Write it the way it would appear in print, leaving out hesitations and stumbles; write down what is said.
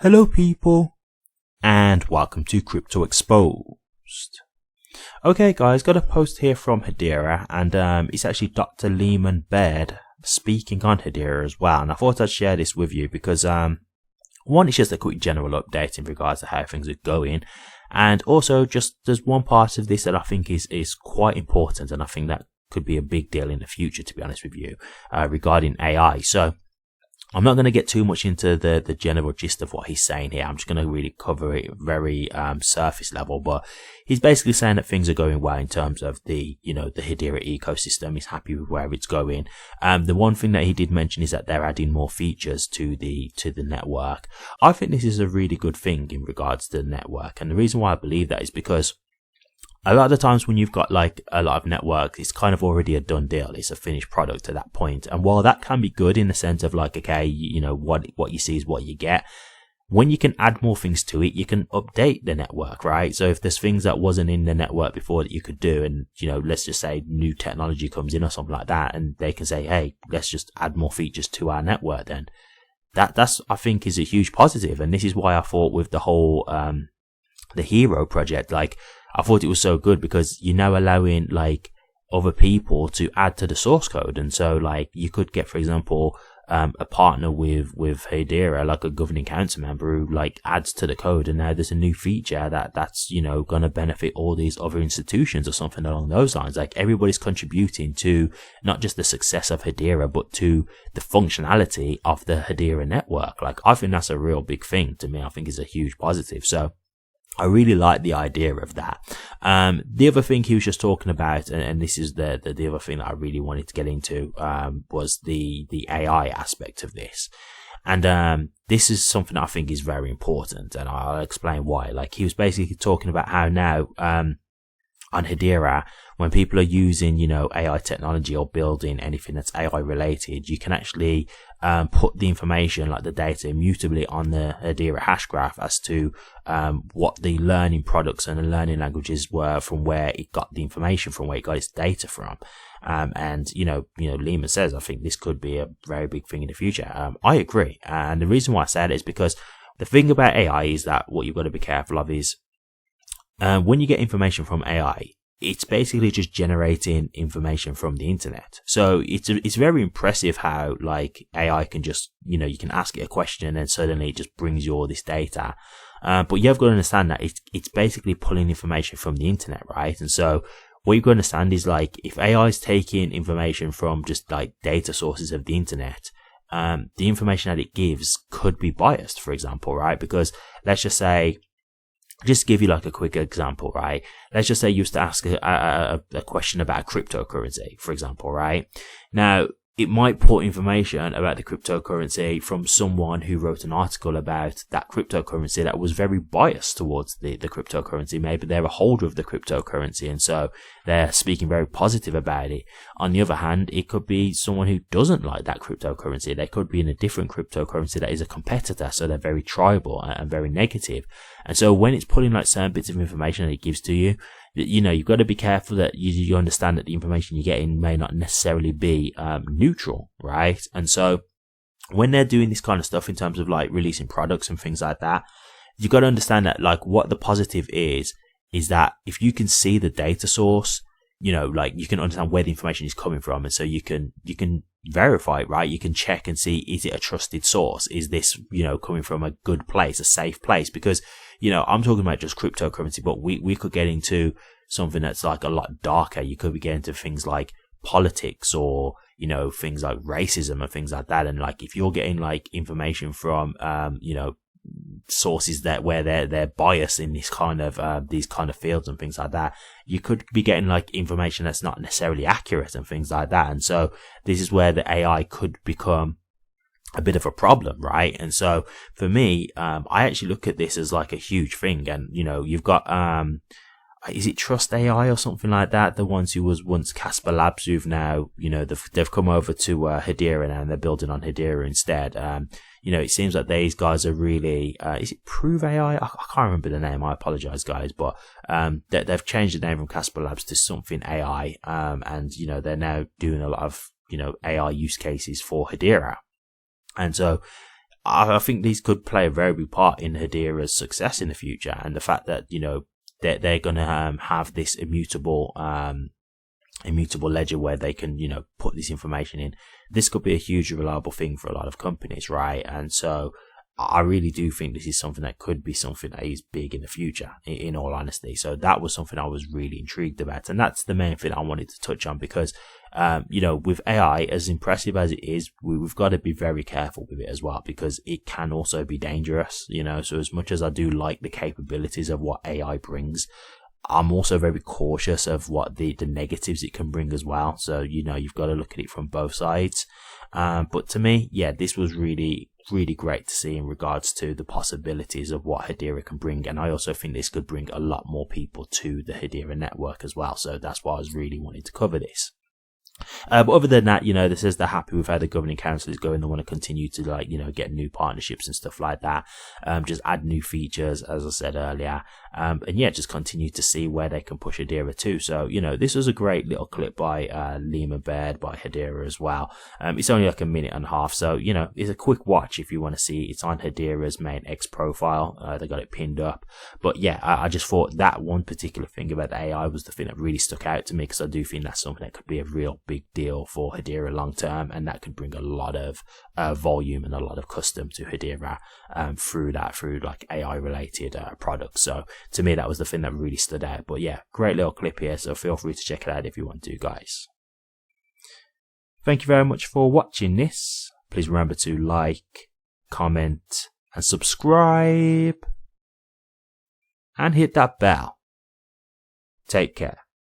Hello people, and welcome to Crypto Exposed. Okay guys, got a post here from Hedera, and it's actually Dr. Leemon Baird speaking on Hedera as well, and I thought I'd share this with you because one, it's just a quick general update in regards to how things are going, and also just there's one part of this that I think is quite important, and I think that could be a big deal in the future, to be honest with you, regarding AI. So I'm not going to get too much into the general gist of what he's saying here. I'm just going to really cover it very surface level, but he's basically saying that things are going well in terms of the Hedera ecosystem. He's happy with where it's going. The one thing that he did mention is that they're adding more features to the network. I think this is a really good thing in regards to the network, and the reason why I believe that is because a lot of the times when you've got like a lot of networks, it's kind of already a done deal. It's a finished product at that point. And while that can be good in the sense of like, okay, what you see is what you get, when you can add more things to it, you can update the network, right? So if there's things that wasn't in the network before that you could do, and, let's just say new technology comes in or something like that, and they can say, hey, let's just add more features to our network, then that's, I think, is a huge positive. And this is why I thought with the whole, the Hero project, like, I thought it was so good because you're now allowing like other people to add to the source code. And so like you could get, for example, a partner with Hedera, like a governing council member who like adds to the code. And now there's a new feature that's, going to benefit all these other institutions or something along those lines. Like everybody's contributing to not just the success of Hedera, but to the functionality of the Hedera network. Like I think that's a real big thing to me. I think it's a huge positive. So I really like the idea of that. The other thing he was just talking about, and this is the other thing that I really wanted to get into, was the AI aspect of this. And this is something I think is very important, and I'll explain why. Like he was basically talking about how now on Hedera, when people are using, AI technology or building anything that's AI related, you can actually put the information, like the data, immutably on the Hedera hashgraph as to what the learning products and the learning languages were from where it got the information from, where it got its data from. And Leemon says, I think this could be a very big thing in the future. I agree. And the reason why I say that is because the thing about AI is that what you've got to be careful of is when you get information from AI, it's basically just generating information from the internet. So it's very impressive how like AI can just, you can ask it a question and suddenly it just brings you all this data. But you have got to understand that it's basically pulling information from the internet, right? And so what you've got to understand is like if AI is taking information from just like data sources of the internet, the information that it gives could be biased, for example, right? Because let's just say, just to give you like a quick example, right? Let's just say you used to ask a question about cryptocurrency, for example, right? Now, it might put information about the cryptocurrency from someone who wrote an article about that cryptocurrency that was very biased towards the cryptocurrency. Maybe they're a holder of the cryptocurrency, and so they're speaking very positive about it. On the other hand, it could be someone who doesn't like that cryptocurrency. They could be in a different cryptocurrency that is a competitor, so they're very tribal and very negative. And so when it's pulling like certain bits of information that it gives to you, you've got to be careful that you understand that the information you're getting may not necessarily be neutral, right? And so when they're doing this kind of stuff in terms of like releasing products and things like that, you've got to understand that like what the positive is that if you can see the data source, like you can understand where the information is coming from, and so you can verify it, right? You can check and see, is it a trusted source? Is this, coming from a good place, a safe place? Because, I'm talking about just cryptocurrency, but we could get into something that's like a lot darker. You could be getting into things like politics or, things like racism and things like that. And like, if you're getting like information from, sources that where they're biased in this kind of these kind of fields and things like that, you could be getting like information that's not necessarily accurate and things like that. And so this is where the AI could become a bit of a problem, right? And so for me, I actually look at this as like a huge thing. And you've got is it Trust AI or something like that? The ones who was once Casper Labs, who've now, they've come over to Hedera now, and they're building on Hedera instead. It seems like these guys are really, is it Prove AI? I can't remember the name. I apologize, guys, but they've changed the name from Casper Labs to something AI, and they're now doing a lot of AI use cases for Hedera. And so I think these could play a very big part in Hedera's success in the future, and the fact that, you know, they're going to have this immutable ledger where they can, you know, put this information in. This could be a huge reliable thing for a lot of companies, right? And so I really do think this is something that could be something that is big in the future, in all honesty. So that was something I was really intrigued about, and that's the main thing I wanted to touch on, because you know, with AI, as impressive as it is, we've got to be very careful with it as well, because it can also be dangerous, you know. So as much as I do like the capabilities of what AI brings, I'm also very cautious of what the negatives it can bring as well. So, you know, you've got to look at it from both sides. But to me, yeah, this was really great to see in regards to the possibilities of what Hedera can bring. And I also think this could bring a lot more people to the Hedera network as well. So that's why I was really wanting to cover this. But other than that, you know, this is, they're happy with how the governing council is going. They want to continue to, like, you know, get new partnerships and stuff like that. Just add new features, as I said earlier. And yeah, just continue to see where they can push Hedera to. So, you know, this was a great little clip by Leemon Baird by Hedera as well. It's only like a minute and a half, so, you know, it's a quick watch if you want to see. It's on Hedera's main X profile. They got it pinned up. But yeah, I just thought that one particular thing about the AI was the thing that really stuck out to me, because I do think that's something that could be a real big deal for Hedera long term, and that could bring a lot of volume and a lot of custom to Hedera through like AI related products. So to me, that was the thing that really stood out. But yeah, great little clip here, so feel free to check it out if you want to, guys. Thank you very much for watching this. Please remember to like, comment and subscribe, and hit that bell. Take care.